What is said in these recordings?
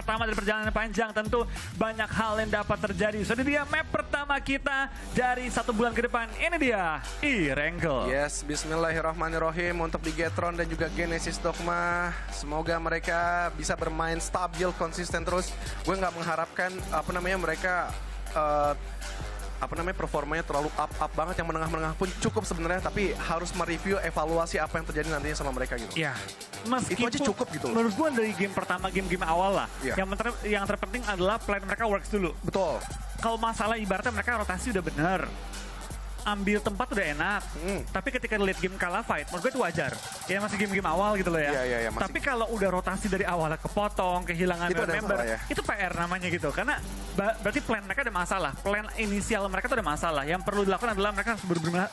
pertama dari perjalanan panjang, tentu banyak hal yang dapat terjadi. So, ini dia map pertama kita dari 1 bulan ke depan. Ini dia, E-Wrangle. Yes, bismillahirrahmanirrahim untuk Bigetron dan juga Genesis Dogma. Semoga mereka bisa bermain stabil, konsisten terus. Gue nggak mengharapkan mereka performanya terlalu up banget, yang menengah-menengah pun cukup sebenarnya, tapi harus mereview evaluasi apa yang terjadi nantinya sama mereka gitu. Ya, meskipun itu aja cukup gitu loh. Menurut gue dari game pertama, game-game awal lah, Ya. yang terpenting adalah plan mereka works dulu. Betul. Kalau masalah ibaratnya mereka rotasi udah bener, ambil tempat udah enak, tapi ketika lihat game kalah fight, menurut gue itu wajar. Ya masih game-game awal gitu loh ya. Iya, masih. Tapi kalau udah rotasi dari awalnya kepotong, kehilangan Itu ada member, masalah ya. itu PR namanya gitu. Karena berarti plan mereka ada masalah, plan inisial mereka tuh ada masalah. Yang perlu dilakukan adalah mereka harus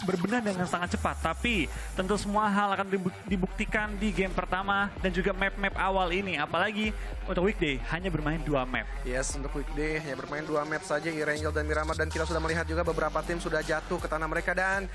berbenah dengan sangat cepat. Tapi tentu semua hal akan dibuktikan di game pertama dan juga map-map awal ini. Apalagi untuk weekday hanya bermain 2 map. Yes, untuk weekday hanya bermain 2 map saja, E-Wrangle dan Miramar, dan kita sudah melihat juga beberapa tim sudah jatuh ke tanah mereka, dan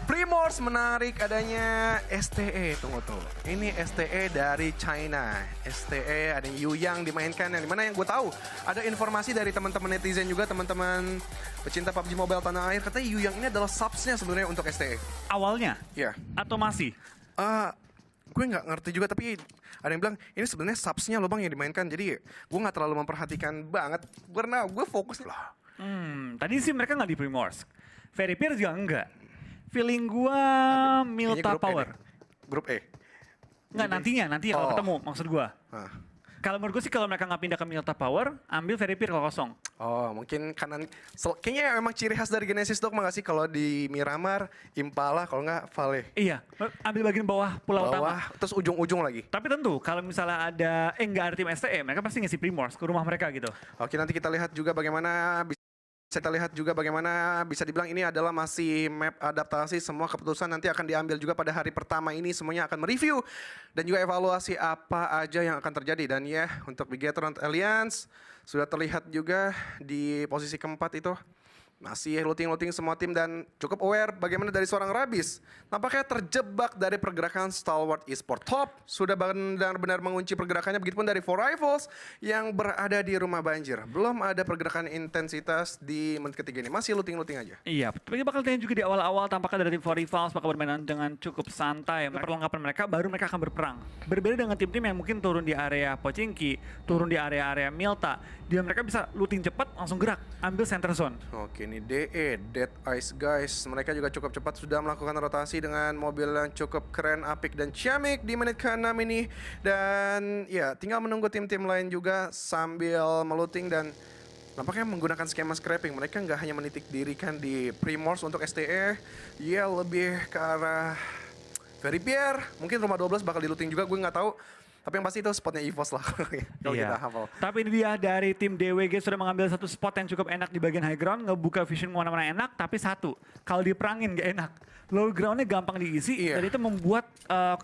Primors menarik adanya STE. Tunggu tuh, ini STE dari China. STE ada Yu Yang dimainkan, yang dimana yang gue tahu ada informasi dari teman-teman netizen juga, teman-teman pecinta PUBG Mobile tanah air, katanya Yu Yang ini adalah subsnya sebenarnya untuk STE. Awalnya? Iya. Atau masih? Gue nggak ngerti juga, tapi ada yang bilang ini sebenarnya subsnya loh bang yang dimainkan, jadi gue nggak terlalu memperhatikan banget karena gue fokus lah. Tadi sih mereka nggak di Primors. Veripier juga enggak. Feeling gua Milta Kayaknya Power. Grup E. Enggak, nantinya kalau ketemu maksud gua. Ah. Kalau menurut gue sih kalau mereka nggak pindah ke Milta Power, ambil Veripier kalau kosong. Oh, mungkin kanan. Kayaknya emang ciri khas dari Genesis Dogma nggak sih? Kalau di Miramar, Impala, kalau nggak Vale. Iya, ambil bagian bawah pulau utama. Terus ujung-ujung lagi. Tapi tentu kalau misalnya ada nggak ada tim STE, mereka pasti ngisi Primors ke rumah mereka gitu. Oke, nanti kita lihat juga bagaimana bisa dibilang ini adalah masih map adaptasi. Semua keputusan nanti akan diambil juga pada hari pertama ini. Semuanya akan mereview dan juga evaluasi apa aja yang akan terjadi. Dan ya, untuk Bigetron Alliance sudah terlihat juga di posisi keempat itu. Masih looting semua tim dan cukup aware bagaimana dari seorang Rabis. Nampaknya terjebak dari pergerakan Stalwart Esport. Top sudah benar-benar mengunci pergerakannya, begitupun dari 4Rifles yang berada di rumah banjir. Belum ada pergerakan intensitas di menit ketiga ini, masih looting aja. Iya, tapi bakal tanya juga di awal-awal tampaknya dari tim 4Rifles bakal bermain dengan cukup santai. Perlengkapan mereka baru mereka akan berperang. Berbeda dengan tim-tim yang mungkin turun di area Pochinki, turun di area-area Milta. Dia mereka bisa looting cepat, langsung gerak, ambil center zone. Oke, ini DE, Dead Ice Guys. Mereka juga cukup cepat sudah melakukan rotasi dengan mobil yang cukup keren, apik dan ciamik di menit ke-6 ini. Dan ya, tinggal menunggu tim-tim lain juga sambil melooting dan nampaknya menggunakan skema scrapping. Mereka nggak hanya menitik dirikan di Primors untuk STE, ya lebih ke arah Veripier. Mungkin rumah 12 bakal di-looting juga, gue nggak tahu. Tapi yang pasti itu spotnya EVOS lah kalau kita hafal. Tapi ini dia dari tim DWG sudah mengambil satu spot yang cukup enak di bagian high ground, ngebuka vision mana-mana enak, tapi satu, kalau diperangin gak enak. Low groundnya gampang diisi, dan itu membuat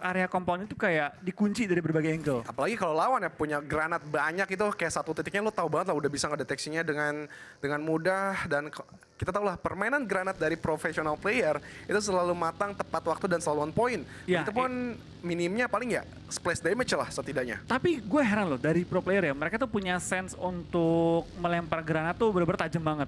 area compound itu kayak dikunci dari berbagai angle. Apalagi kalau lawan ya punya granat banyak itu, kayak satu titiknya lo tahu banget lah udah bisa ngedeteksinya dengan mudah. Dan kita tahu lah permainan granat dari professional player itu selalu matang, tepat waktu dan selalu on point. Ya, itu pun minimnya paling ya splash damage lah setidaknya. Tapi gue heran loh dari pro player ya, mereka tuh punya sense untuk melempar granat tuh bener-bener tajam banget.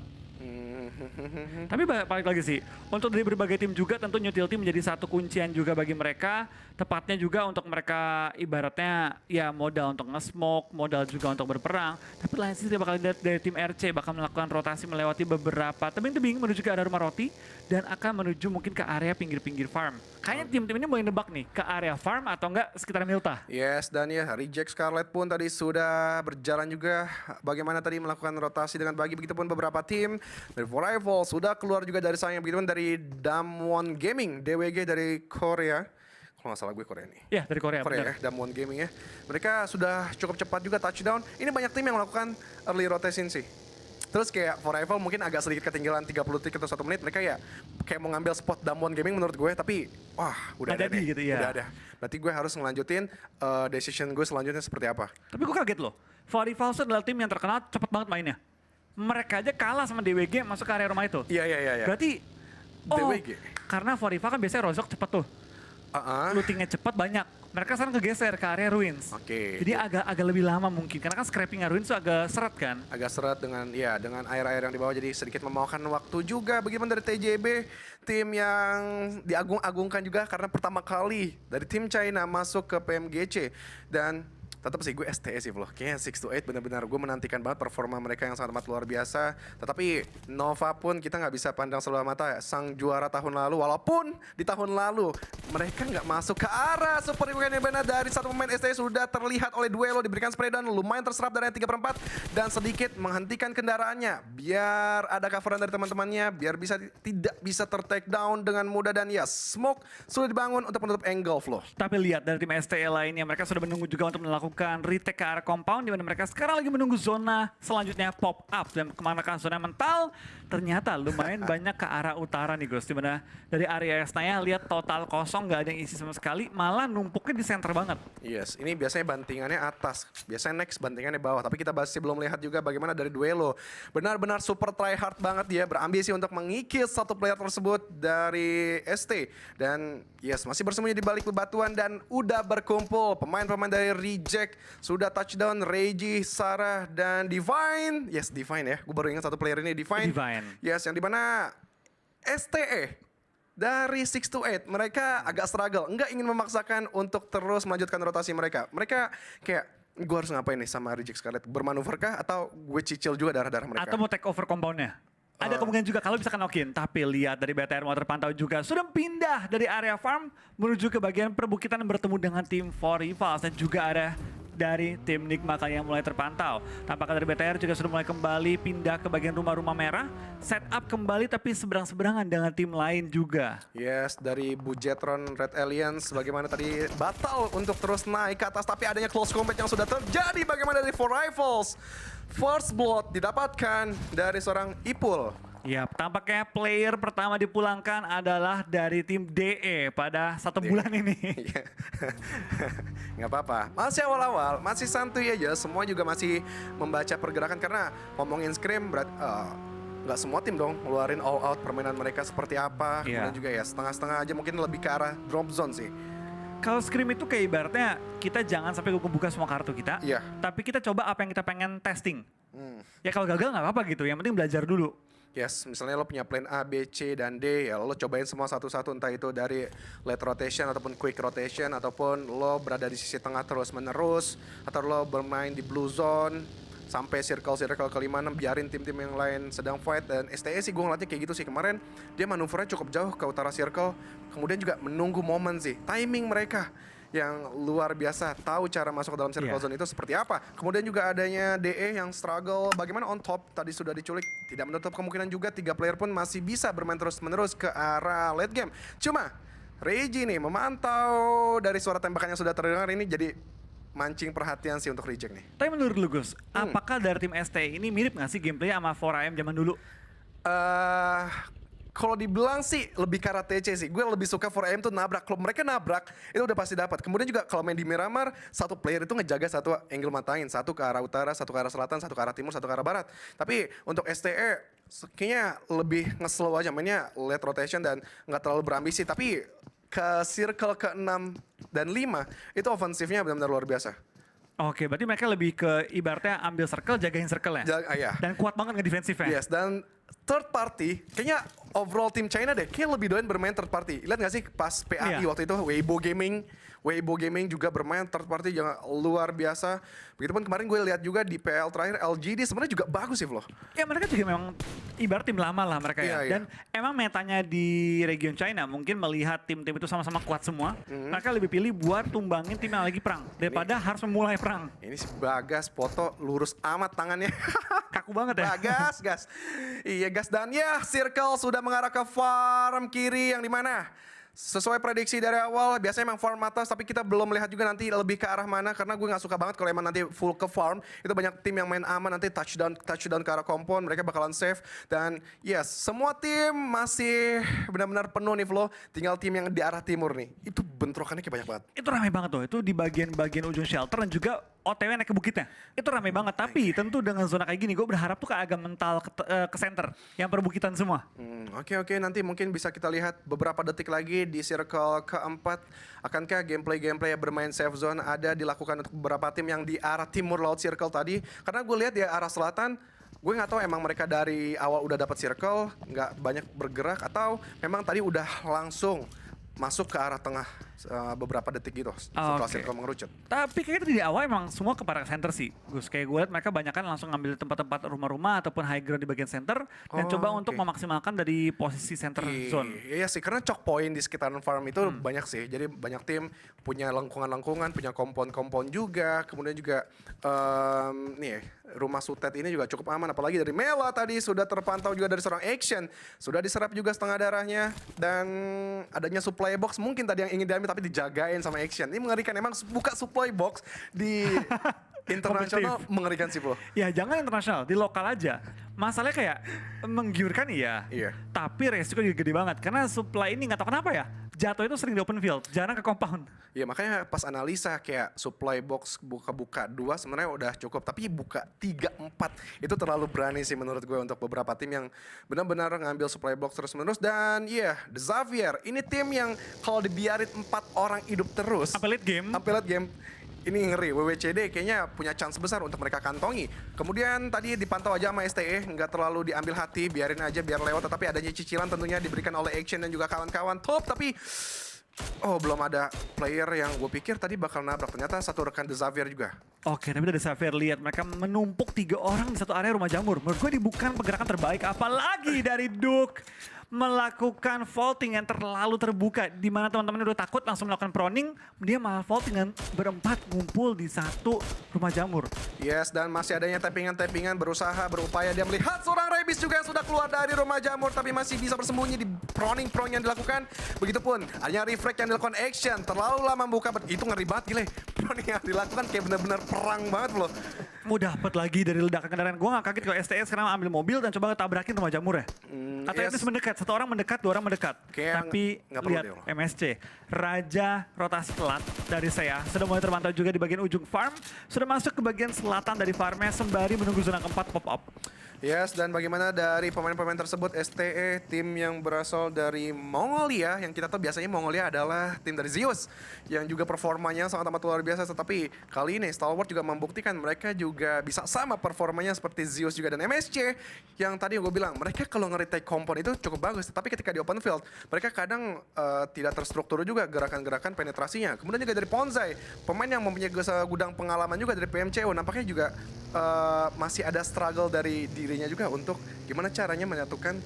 Tapi balik lagi sih, untuk dari berbagai tim juga tentu utility menjadi satu kuncian juga bagi mereka. Tepatnya juga untuk mereka ibaratnya ya modal untuk nge-smoke, modal juga untuk berperang. Tapi lain sisi bakal lihat dari tim RC bakal melakukan rotasi melewati beberapa tebing-tebing menuju ke arah rumah roti. Dan akan menuju mungkin ke area pinggir-pinggir farm. Kayaknya tim-tim ini mulai nebak nih ke area farm atau enggak sekitar Milta. Yes, dan ya Reject Scarlet pun tadi sudah berjalan juga bagaimana tadi melakukan rotasi dengan bagi, begitupun beberapa tim dari 4Rifles sudah keluar juga dari sayang, begitupun dari Damwon Gaming, DWG dari Korea. Kalau nggak salah gue Korea nih. Ya dari Korea ya, Damwon Gaming ya. Mereka sudah cukup cepat juga touchdown. Ini banyak tim yang melakukan early rotation sih. Terus kayak 4Rifle mungkin agak sedikit ketinggalan 30 detik atau 1 menit. Mereka ya kayak mau ngambil spot Damwon Gaming menurut gue. Tapi wah udah ada nih. Gitu, ya. Udah ada. Berarti gue harus ngelanjutin decision gue selanjutnya seperti apa. Tapi gue kaget loh. 4Rifles adalah tim yang terkenal cepet banget mainnya. Mereka aja kalah sama DWG masuk ke area rumah itu. Iya. Berarti DWG. karena 4Rifles kan biasanya rozok cepet tuh. lootingnya cepat banyak. Mereka sekarang kegeser ke area ruins. Oke. Jadi agak lebih lama mungkin karena kan scraping ruins itu agak seret kan. Agak seret dengan dengan air-air yang di bawah, jadi sedikit memakan waktu juga. Bagaimana dari TJB, tim yang diagung-agungkan juga karena pertama kali dari tim China masuk ke PMGC. Dan tetap sih gue STS sih Vlo. Kayaknya 6-8 benar-benar gue menantikan banget performa mereka yang sangat amat luar biasa. Tetapi Nova pun kita nggak bisa pandang sebelah mata ya. Sang juara tahun lalu, walaupun di tahun lalu mereka nggak masuk ke arah Super Weekend benar dari satu pemain STS sudah terlihat oleh Duelo, diberikan spray dan lumayan terserap dari 3/4 dan sedikit menghentikan kendaraannya biar ada coveran dari teman-temannya, biar tidak bisa ter-take down dengan mudah. Dan ya, smoke sudah dibangun untuk menutup angle Vlo. Tapi lihat dari tim STE lainnya, mereka sudah menunggu juga untuk melakukan retake ke arah compound, di mana mereka sekarang lagi menunggu zona selanjutnya pop up. Dan kemana kan zona mental, ternyata lumayan banyak ke arah utara nih Gus. Di mana dari area Astana lihat total kosong, nggak ada yang isi sama sekali, malah numpuknya di center banget. Yes, ini biasanya bantingannya atas, biasanya next bantingannya bawah. Tapi kita masih belum lihat juga bagaimana dari Duelo. Benar-benar super try hard banget dia, berambisi untuk mengikis satu player tersebut dari ST. Dan yes, masih bersembunyi di balik bebatuan dan udah berkumpul pemain-pemain dari Reject. Sudah touchdown, Reggie, Sarah, dan Divine. Yes, Divine ya, gue baru ingat satu player ini, Divine. Yes, yang dimana STE dari 6-8 mereka agak struggle, nggak ingin memaksakan untuk terus melanjutkan rotasi mereka. Mereka kayak, gue harus ngapain nih sama Reject Scarlet? Bermanuver kah atau gue cicil juga darah-darah mereka? Atau mau take over compoundnya? Ada kemungkinan juga kalau bisa kenokin, tapi lihat dari BTR mau terpantau juga sudah pindah dari area farm menuju ke bagian perbukitan bertemu dengan tim 4Rivals dan juga ada dari tim Nigma kali yang mulai terpantau. Tampaknya dari BTR juga sudah mulai kembali pindah ke bagian rumah-rumah merah, setup kembali tapi seberang-seberangan dengan tim lain juga. Yes, dari Bujetron Red Alliance bagaimana tadi batal untuk terus naik ke atas, tapi adanya close combat yang sudah terjadi. Bagaimana dari 4Rivals? First blood didapatkan dari seorang Ipul. Ya, tampaknya player pertama dipulangkan adalah dari tim DE pada 1 bulan ini. Nggak apa-apa, masih awal-awal, masih santuy aja. Semua juga masih membaca pergerakan karena ngomongin Scream berat. Nggak semua tim dong ngeluarin all out permainan mereka seperti apa. Kemudian juga ya setengah-setengah aja, mungkin lebih ke arah drop zone sih. Kalau Scream itu kayak ibaratnya kita jangan sampai buka semua kartu kita, tapi kita coba apa yang kita pengen testing. Ya kalau gagal nggak apa-apa gitu, yang penting belajar dulu. Yes, misalnya lo punya plan A, B, C, dan D, ya lo cobain semua satu-satu, entah itu dari late rotation ataupun quick rotation, ataupun lo berada di sisi tengah terus-menerus, atau lo bermain di blue zone, sampai circle-circle ke-5-6, biarin tim-tim yang lain sedang fight. Dan STE sih gue ngeliatnya kayak gitu sih, kemarin dia manuvernya cukup jauh ke utara circle, kemudian juga menunggu momen sih, timing mereka yang luar biasa, tahu cara masuk ke dalam circle zone itu seperti apa. Kemudian juga adanya DE yang struggle, bagaimana on top, tadi sudah diculik, tidak menutup kemungkinan juga 3 player pun masih bisa bermain terus-menerus ke arah late game. Cuma, Reggie nih memantau dari suara tembakan yang sudah terdengar ini jadi mancing perhatian sih untuk Reject nih. Tapi menurut lu Gus, apakah dari tim ST ini mirip nggak sih gameplaynya sama 4AM zaman dulu? Kalau dibilang sih lebih ke arah TC sih. Gue lebih suka 4AM tuh nabrak. Kalau mereka nabrak, itu udah pasti dapat. Kemudian juga kalau main di Miramar, satu player itu ngejaga satu angle matangin. Satu ke arah utara, satu ke arah selatan, satu ke arah timur, satu ke arah barat. Tapi untuk STE, kayaknya lebih nge-slow aja. Mainnya late rotation dan nggak terlalu berambisi. Tapi ke circle ke-6 dan 5, itu ofensifnya benar-benar luar biasa. Oke, berarti mereka lebih ke ibaratnya ambil circle, jagain circle ya? Iya. Dan kuat banget nge-defensifnya. Yes, dan third party, kayaknya overall tim China deh, kayak lebih doyan bermain third party. Lihat gak sih pas PAI waktu itu, Weibo Gaming juga bermain third party yang luar biasa. Begitupun kemarin gue lihat juga di PL terakhir, LGD sebenarnya juga bagus sih Vlo. Ya mereka juga memang ibarat tim lama lah mereka ya. Dan emang metanya di region China mungkin melihat tim-tim itu sama-sama kuat semua. Mereka lebih pilih buat tumbangin tim yang lagi perang daripada harus memulai perang. Ini si Bagas foto lurus amat tangannya. Kaku banget ya. Bagas, gas. Iya gas, dan ya circle sudah mengarah ke farm kiri yang dimana sesuai prediksi dari awal, biasanya emang farm atas, tapi kita belum melihat juga nanti lebih ke arah mana, karena gue gak suka banget kalau emang nanti full ke farm, itu banyak tim yang main aman, nanti touchdown ke arah compound, mereka bakalan save, dan yes, semua tim masih benar-benar penuh nih Vlo, tinggal tim yang di arah timur nih, itu bentrokannya kayak banyak banget. Itu ramai banget tuh, itu di bagian-bagian ujung shelter dan juga OTW naik ke bukitnya. Itu rame banget, tapi tentu dengan zona kayak gini gue berharap tuh kayak agak mental ke center, yang perbukitan semua. Oke, nanti mungkin bisa kita lihat beberapa detik lagi di circle keempat. Akankah gameplay bermain safe zone ada dilakukan untuk beberapa tim yang di arah timur laut circle tadi? Karena gue lihat di arah selatan, gue nggak tahu emang mereka dari awal udah dapat circle, nggak banyak bergerak, atau memang tadi udah langsung masuk ke arah tengah beberapa detik gitu setelah circle mengerucut. Tapi kayaknya di awal emang semua ke para center sih, Gus. Kayak gue lihat mereka banyak kan langsung ngambil tempat-tempat rumah-rumah ataupun high ground di bagian center dan coba untuk memaksimalkan dari posisi center zone. Iya sih, karena choke point di sekitaran farm itu banyak sih. Jadi banyak tim punya lengkungan-lengkungan, punya kompon-kompon juga. Kemudian juga rumah Sutet ini juga cukup aman. Apalagi dari Mela tadi sudah terpantau juga dari seorang Action. Sudah diserap juga setengah darahnya. Dan adanya supply box mungkin tadi yang ingin diambil tapi dijagain sama Action. Ini mengerikan, emang buka supply box di internasional mengerikan sih bro. Ya jangan internasional, di lokal aja. Masalahnya kayak menggiurkan iya. Tapi resiko juga gede banget. Karena supply ini nggak tahu kenapa ya. Jatuh itu sering di open field, jarang ke compound. Ya makanya pas analisa kayak supply box buka-buka 2 sebenarnya udah cukup. Tapi buka 3-4 itu terlalu berani sih menurut gue untuk beberapa tim yang benar-benar ngambil supply box terus-menerus. Dan The Xavier ini tim yang kalau dibiarin 4 orang hidup terus. Sampai late game. Ini ngeri, WWCD kayaknya punya chance besar untuk mereka kantongi. Kemudian tadi dipantau aja sama STE, nggak terlalu diambil hati, biarin aja biar lewat. Tetapi adanya cicilan tentunya diberikan oleh Action dan juga kawan-kawan top. Tapi belum ada player yang gue pikir tadi bakal nabrak. Ternyata satu rekan The Xavier juga. Oke, tapi dari Xavier lihat mereka menumpuk 3 orang di satu area rumah jamur. Menurut gue ini bukan pergerakan terbaik, apalagi dari Duke melakukan vaulting yang terlalu terbuka, di mana teman-teman udah takut langsung melakukan proning, dia malah vaulting dan berempat ngumpul di satu rumah jamur. Yes, dan masih adanya tappingan-tappingan berupaya dia melihat seorang Rebis juga yang sudah keluar dari rumah jamur tapi masih bisa bersembunyi di proning yang dilakukan. Begitupun adanya refrag yang dilakukan Action, terlalu lama membuka, itu ngeri banget gile. Proning yang dilakukan kayak bener-bener perang banget loh. Mau dapat lagi dari ledakan kendaraan. Gue gak kaget kalau STS sekarang ambil mobil dan coba tabrakin rumah jamur ya. Atau itu mendekat, 1 orang mendekat, 2 orang mendekat. Tapi lihat MSC, Raja rotasi telat dari saya sudah mulai terpantau juga di bagian ujung farm. Sudah masuk ke bagian selatan dari farmnya sembari menunggu zona keempat pop up. Yes, dan bagaimana dari pemain-pemain tersebut, STE, tim yang berasal dari Mongolia, yang kita tahu biasanya Mongolia adalah tim dari Zeus, yang juga performanya sangat amat luar biasa, tetapi kali ini Stalwart juga membuktikan mereka juga bisa sama performanya seperti Zeus juga dan MSC, yang tadi gue bilang, mereka kalau nge-retake kompon itu cukup bagus, tapi ketika di open field, mereka kadang tidak terstruktur juga gerakan-gerakan penetrasinya. Kemudian juga dari Ponzai, pemain yang mempunyai gudang pengalaman juga dari PMCO, nampaknya juga masih ada struggle dari dirinya juga untuk gimana caranya menyatukan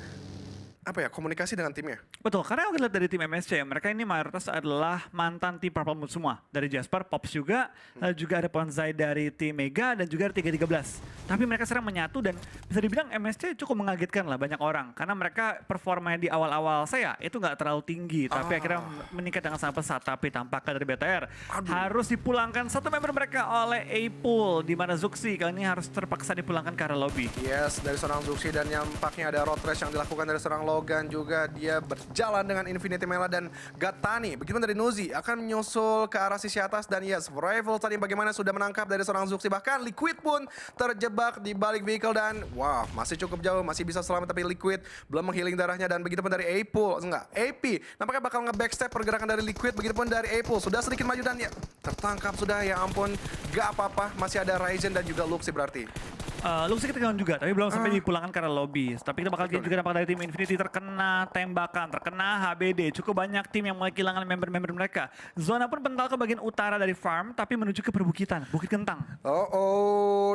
komunikasi dengan timnya. Betul, karena aku lihat dari tim MSC, mereka ini mayoritas adalah mantan tim Purple Moon semua. Dari Jasper, Pops juga, lalu juga ada Ponzai dari tim Mega dan juga dari 313. Tapi mereka sekarang menyatu dan bisa dibilang MSC cukup mengagetkan lah banyak orang. Karena mereka performanya di awal-awal saya itu nggak terlalu tinggi, tapi akhirnya meningkat dengan sangat pesat. Tapi tampaknya dari BTR harus dipulangkan satu member mereka oleh A-Pool, di mana Zuxi kali ini harus terpaksa dipulangkan ke arah lobby. Yes, dari seorang Zuxi dan yang nampaknya ada road race yang dilakukan dari seorang Logan juga, dia berjalan dengan Infinity Mela dan Gatani. Begitu dari Nuzi akan menyusul ke arah sisi atas dan yes, Rival tadi bagaimana sudah menangkap dari seorang Zuxi, bahkan Liquid pun terjebak di balik vehicle dan wow, masih cukup jauh, masih bisa selamat tapi Liquid belum menghealing darahnya. Dan begitu pun dari AP nampaknya bakal nge-backstep pergerakan dari Liquid. Begitu pun dari AP sudah sedikit maju dan ya tertangkap sudah, ya ampun, gak apa-apa, masih ada Ryzen dan juga Luxi berarti. Luxi ketinggalan juga, tapi belum sampai dipulangkan karena lobby. Tapi kita bakal lihat juga dampak dari tim Infinity, terkena tembakan, terkena HBD. Cukup banyak tim yang mulai kehilangan member-member mereka. Zona pun pental ke bagian utara dari farm, tapi menuju ke perbukitan, Bukit Kentang.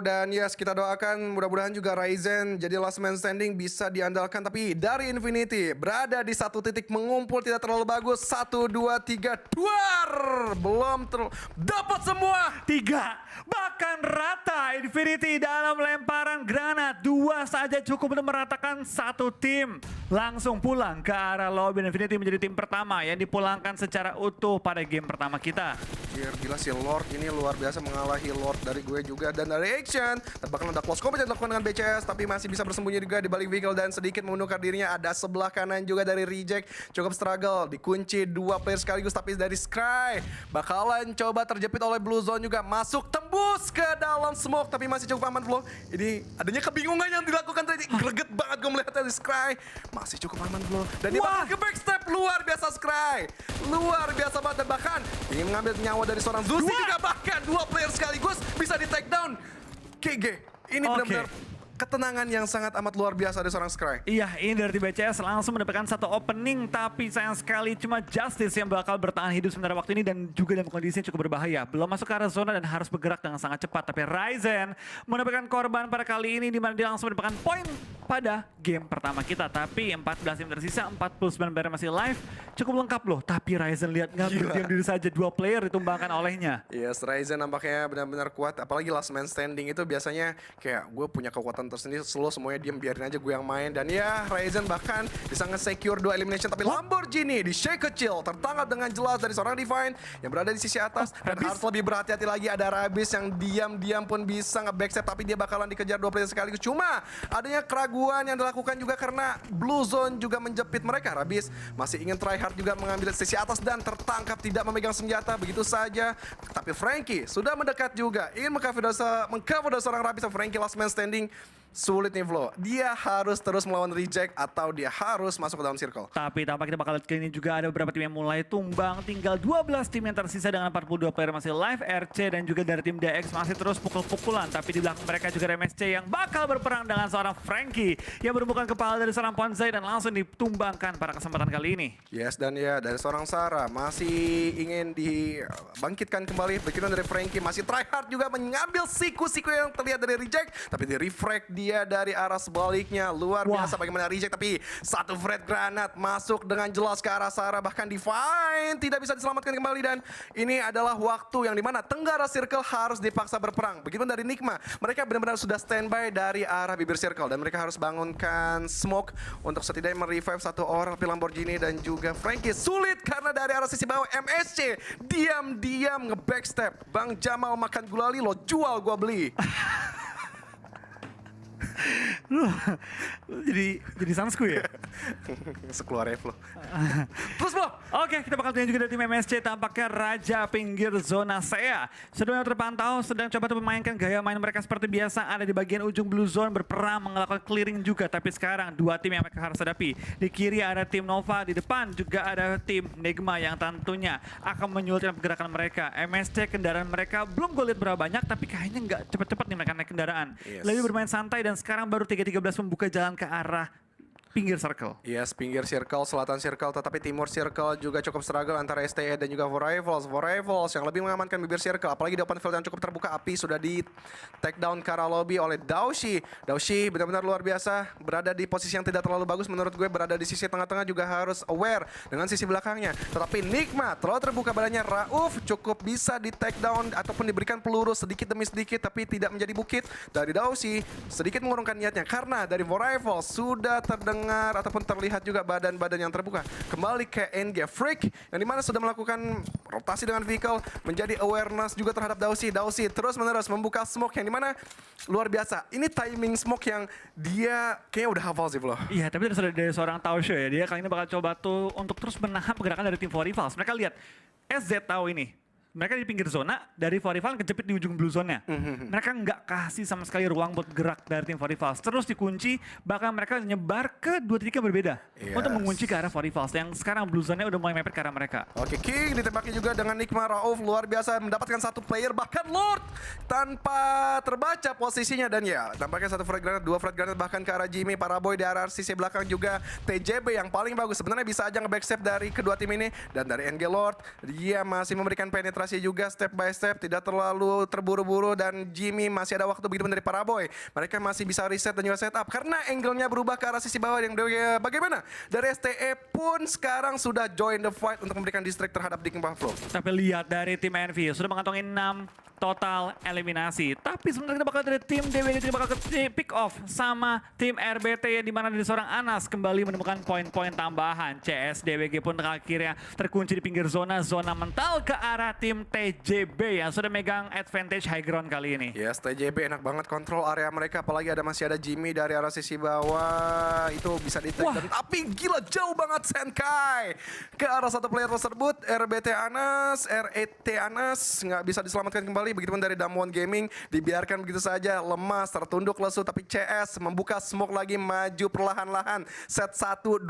Dan yes, kita doakan mudah-mudahan juga Ryzen jadi last man standing bisa diandalkan. Tapi dari Infinity berada di satu titik mengumpul tidak terlalu bagus. 1, 2, 3, duar! Belum dapat semua. 3, bahkan rata Infinity dalam lemparan granat. 2 saja cukup untuk meratakan satu tim. Langsung pulang ke arah lobby. Infinity menjadi tim pertama yang dipulangkan secara utuh pada game pertama kita. Gila si Lord ini luar biasa mengalahi Lord dari gue juga dan dari Action. Bahkan ada close combat yang dilakukan dengan BCS tapi masih bisa bersembunyi juga di balik vehicle dan sedikit menukar dirinya. Ada sebelah kanan juga dari Reject. Cukup struggle, dikunci 2 player sekaligus tapi dari Sky bakalan coba terjepit oleh Blue Zone juga. Masuk tembus ke dalam smoke tapi masih cukup aman Flo. Ini adanya kebingungan yang dilakukan tadi. Greget banget gue melihat dari Sky. Masih cukup aman Flo. Dan dia bakal ke backstep luar biasa Sky. Luar biasa banget dan bahkan ingin mengambil nyawa dari seorang Zuzi juga bahkan 2 player sekaligus bisa di take down. KG, ini benar-benar ketenangan yang sangat amat luar biasa dari seorang Sky. Iya, ini dari BCS langsung mendapatkan satu opening, tapi sayang sekali cuma Justice yang bakal bertahan hidup sementara waktu ini dan juga dalam kondisi yang cukup berbahaya. Belum masuk ke arah zona dan harus bergerak dengan sangat cepat. Tapi Ryzen mendapatkan korban pada kali ini di mana dia langsung mendapatkan poin pada game pertama kita. Tapi 14 tim tersisa, 49 player masih live, cukup lengkap loh. Tapi Ryzen lihat nggak berdiam diri saja, 2 player ditumbangkan olehnya. Yes, Ryzen nampaknya benar-benar kuat. Apalagi last man standing itu biasanya kayak gue punya kekuatan tersendiri, slow semuanya diem, biarin aja gue yang main. Dan ya Ryzen bahkan bisa nge-secure 2 elimination. Tapi Lamborghini di shake kecil tertangkap dengan jelas dari seorang Divine yang berada di sisi atas. Dan harus lebih berhati-hati lagi, ada Rabis yang diam-diam pun bisa nge-backstep. Tapi dia bakalan dikejar 2 player sekaligus. Cuma adanya keraguan yang dilakukan juga karena Blue Zone juga menjepit mereka. Rabis masih ingin try hard juga mengambil sisi atas dan tertangkap tidak memegang senjata begitu saja. Tapi Franky sudah mendekat juga, ingin mengcover seorang Rabis. Franky last man standing. Sulit nih Flo, dia harus terus melawan Reject atau dia harus masuk ke dalam circle. Tapi tampak kita bakal lihat kali ini juga ada beberapa tim yang mulai tumbang. Tinggal 12 tim yang tersisa dengan 42 player masih live. RC dan juga dari tim DX masih terus pukul-pukulan. Tapi di belakang mereka juga ada MSC yang bakal berperang dengan seorang Franky yang berbukan kepala dari seorang Ponzai dan langsung ditumbangkan pada kesempatan kali ini. Yes, dan ya dari seorang Sarah masih ingin dibangkitkan kembali. Begitu dari Franky masih try hard juga mengambil siku-siku yang terlihat dari Reject. Tapi di refrag dia dari arah sebaliknya. Luar biasa bagaimana Reject. Tapi satu Fred Granat masuk dengan jelas ke arah Sarah. Bahkan Divine tidak bisa diselamatkan kembali. Dan ini adalah waktu yang dimana Tenggara Circle harus dipaksa berperang. Begitu dari Nigma. Mereka benar-benar sudah standby dari arah bibir Circle. Dan mereka harus bangunkan Smoke untuk setidaknya merevive satu orang. Tapi Lamborghini dan juga Franky sulit karena dari arah sisi bawah MSC diam-diam nge-backstep. Bang Jamal makan gulali lo jual gua beli. Lu jadi Sansku ya? Sekeluar Flo. Terus Flo. Oke, kita bakal tanya juga dari tim MSC. Tampaknya Raja pinggir zona saya sudah terpantau sedang coba memainkan gaya main mereka seperti biasa. Ada di bagian ujung blue zone berperang melakukan clearing juga. Tapi sekarang 2 tim yang mereka harus hadapi. Di kiri ada tim Nova, di depan juga ada tim Nigma yang tentunya akan menyulitkan pergerakan mereka. MSC kendaraan mereka belum gue lihat berapa banyak, tapi kayaknya nggak cepet-cepet nih mereka naik kendaraan. Yes. Lebih bermain santai dan sekarang baru 3:13 membuka jalan ke arah pinggir circle. Yes, pinggir circle, selatan circle, tetapi timur circle juga cukup struggle antara STE dan juga Vorivals. Vorivals yang lebih mengamankan bibir circle, apalagi di open field yang cukup terbuka. Api sudah di take down ke arah lobby oleh Daushi. Daushi benar-benar luar biasa, berada di posisi yang tidak terlalu bagus menurut gue, berada di sisi tengah-tengah juga harus aware dengan sisi belakangnya. Tetapi Nigma terlalu terbuka badannya, Rauf cukup bisa di take down ataupun diberikan peluru sedikit demi sedikit, tapi tidak menjadi bukit. Dari Daushi sedikit mengurungkan niatnya karena dari Vorivals sudah terdengar ataupun terlihat juga badan-badan yang terbuka. Kembali ke NG Freak yang dimana sudah melakukan rotasi dengan vehicle, menjadi awareness juga terhadap Daushi. Daushi terus menerus membuka smoke yang dimana luar biasa. Ini timing smoke yang dia kayaknya udah hafal sih Flo. Iya, tapi dari seorang Tausho ya, dia kali ini bakal coba tuh untuk terus menahan pergerakan dari tim Vorivals. Mereka lihat SZ tahu ini. Mereka di pinggir zona, dari Vorivals kejepit di ujung blue zone-nya. Mereka nggak kasih sama sekali ruang buat gerak dari tim Vorivals. Terus dikunci, bahkan mereka nyebar ke 2 titik yang berbeda. Untuk mengunci ke arah Vorivals, yang sekarang blue zone-nya udah mulai mepet ke arah mereka. Oke, King ditembaki juga dengan Nigma. Rauf luar biasa mendapatkan satu player, bahkan Lord tanpa terbaca posisinya. Dan ya, tampaknya satu frag granat, 2 frag granat bahkan ke arah Jimmy. Paraboy di arah sisi belakang juga TJB yang paling bagus. Sebenarnya bisa aja nge-backstep dari kedua tim ini. Dan dari NG Lord, dia masih memberikan penetrasi juga step by step, tidak terlalu terburu-buru. Dan Jimmy masih ada waktu begitu dari Paraboy. Mereka masih bisa reset dan juga setup karena angle-nya berubah ke arah sisi bawah yang bagaimana? Dari STE pun sekarang sudah join the fight untuk memberikan distract terhadap Nigma Flow. Tapi lihat dari tim Envy, sudah mengantongi 6 total eliminasi. Tapi sebenarnya kita bakal dari tim DWG kita bakal ke pick off sama tim RBT yang dimana dari seorang Anas kembali menemukan poin-poin tambahan. CS DWG pun akhirnya terkunci di pinggir zona mental ke arah tim TJB yang sudah megang advantage high ground kali ini. Yes, TJB enak banget kontrol area mereka, apalagi masih ada Jimmy dari arah sisi bawah, itu bisa di-take. Tapi gila jauh banget Senkai ke arah satu player tersebut. RBT Anas, RET Anas nggak bisa diselamatkan kembali. Begitupun dari Damwon Gaming, dibiarkan begitu saja, lemas, tertunduk lesu. Tapi CS membuka smoke lagi, maju perlahan-lahan. Set 1-2-1,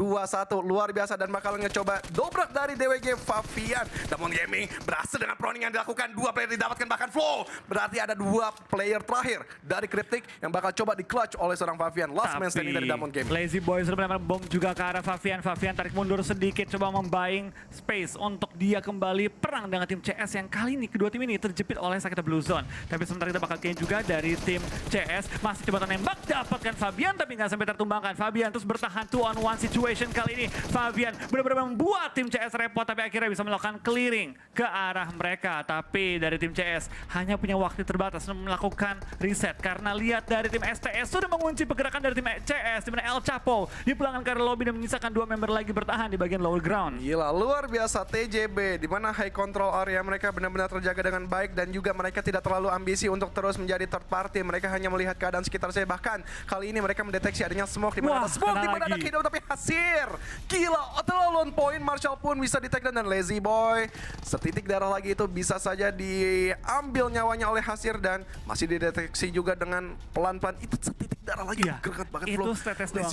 luar biasa, dan bakal ngecoba dobrak dari DWG Favian. Damwon Gaming berhasil dengan proning yang dilakukan, 2 player didapatkan, bahkan flow. Berarti ada 2 player terakhir dari Cryptic yang bakal coba di clutch oleh seorang Favian. Last man standing dari Damwon Gaming. Lazy Boy sudah melempar bom juga ke arah Favian. Favian tarik mundur sedikit, coba membaying space untuk dia kembali perang dengan tim CS yang kali ini kedua tim ini terjepit oleh Sakita Blue Zone. Tapi sementara kita bakal kayaknya juga dari tim CS masih coba tembak, dapatkan Fabian tapi nggak sampai tertumbangkan. Fabian terus bertahan 2-on-1 situation kali ini. Fabian benar-benar membuat tim CS repot tapi akhirnya bisa melakukan clearing ke arah mereka. Tapi dari tim CS hanya punya waktu terbatas untuk melakukan reset karena lihat dari tim STS sudah mengunci pergerakan dari tim CS, di mana El Chapo dipulangkan ke arah lobby dan menyisakan 2 member lagi bertahan di bagian lower ground. Gila, luar biasa TJB, di mana high control area mereka benar-benar terjaga dengan baik dan juga mereka tidak terlalu ambisi untuk terus menjadi third party. Mereka hanya melihat keadaan sekitar saya. Bahkan kali ini mereka mendeteksi adanya smoke, di mana ada smoke, di mana ada Kido, tapi Hasir. Gila, terlalu on point. Marshall pun bisa di take down dan Lazy Boy setitik darah lagi itu bisa saja diambil nyawanya oleh Hasir dan masih dideteksi juga dengan pelan-pelan. Itu setitik darah lagi. Iya, itu status doang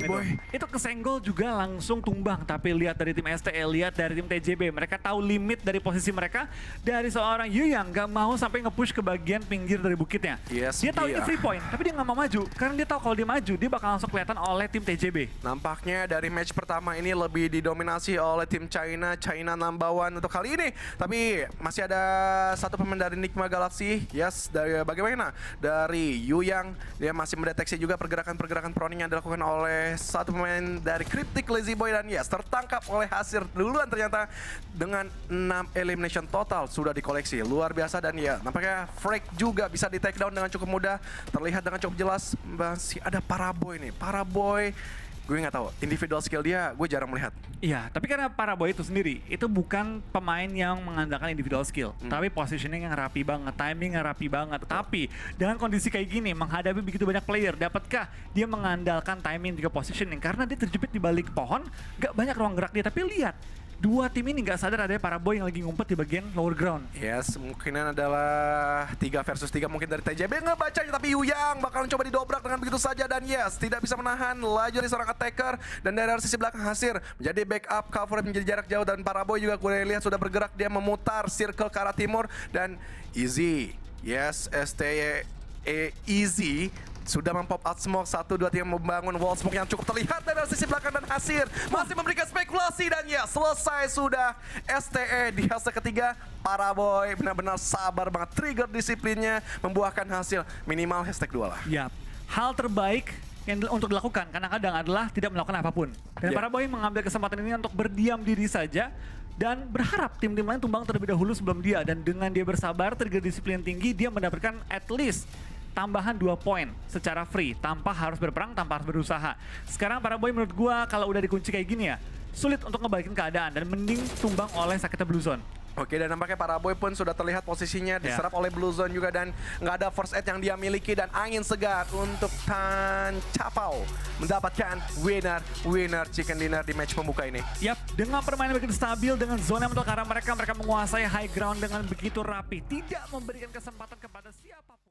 itu kesenggol juga langsung tumbang. Tapi lihat dari tim STL, lihat dari tim TJB, mereka tahu limit dari posisi mereka. Dari seorang Yuyang gak mau sampai nge-push ke bagian pinggir dari bukitnya. Yes, dia tahu ini free point, tapi dia gak mau maju karena dia tahu kalau dia maju dia bakal langsung kelihatan oleh tim TJB. Nampaknya dari match pertama ini lebih didominasi oleh tim China number 1 untuk kali ini. Tapi masih ada satu pemain dari Nigma Galaxy. Yes, dari bagaimana? Dari Yuyang, dia masih mendeteksi juga pergerakan-pergerakan proning yang dilakukan oleh satu pemain dari Cryptic Lazy Boy dan yes, tertangkap oleh Hasir duluan ternyata dengan 6 elimination total sudah dikoleksi. Luar biasa dan ya, nampaknya Freak juga bisa di take down dengan cukup mudah. Terlihat dengan cukup jelas masih ada Paraboy nih. Paraboy gue nggak tahu, individual skill dia gue jarang melihat. Iya, tapi karena Paraboy itu sendiri, itu bukan pemain yang mengandalkan individual skill. Tapi positioning yang rapi banget, timing yang rapi banget. Tapi dengan kondisi kayak gini, menghadapi begitu banyak player, dapatkah dia mengandalkan timing juga positioning? Karena dia terjepit di balik pohon, gak banyak ruang gerak dia. Tapi lihat, 2 tim ini nggak sadar ada Paraboy yang lagi ngumpet di bagian lower ground. Yes, kemungkinan adalah 3 versus 3 mungkin dari TJB ngebacanya, tapi Yuyang bakalan coba didobrak dengan begitu saja dan yes, tidak bisa menahan laju dari seorang attacker dan dari sisi belakang Hasir menjadi backup cover menjadi jarak jauh dan Paraboy juga gue lihat sudah bergerak, dia memutar circle ke arah timur dan Easy. Yes, STE Easy sudah mempop out smoke 1-2-3 membangun wall smoke yang cukup terlihat dari sisi belakang dan Hasir masih memberikan spekulasi dan ya selesai sudah STE di hasil ketiga. Paraboy benar-benar sabar banget, trigger disiplinnya membuahkan hasil minimal hashtag 2 lah. Yap, hal terbaik yang untuk dilakukan kadang-kadang adalah tidak melakukan apapun. Dan Paraboy mengambil kesempatan ini untuk berdiam diri saja dan berharap tim-tim lain tumbang terlebih dahulu sebelum dia. Dan dengan dia bersabar, trigger disiplin tinggi, dia mendapatkan at least tambahan 2 poin secara free tanpa harus berperang, tanpa harus berusaha. Sekarang Paraboy menurut gua kalau udah dikunci kayak gini ya, sulit untuk ngebalikin keadaan dan mending tumbang oleh Sakita Blue Zone. Oke, dan nampaknya Paraboy pun sudah terlihat posisinya diserap oleh Blue Zone juga dan nggak ada first aid yang dia miliki dan angin segar untuk Tan Capau mendapatkan winner chicken dinner di match pembuka ini. Yap, dengan permainan begitu stabil, dengan zona mentok karena mereka menguasai high ground dengan begitu rapi, tidak memberikan kesempatan kepada siapapun.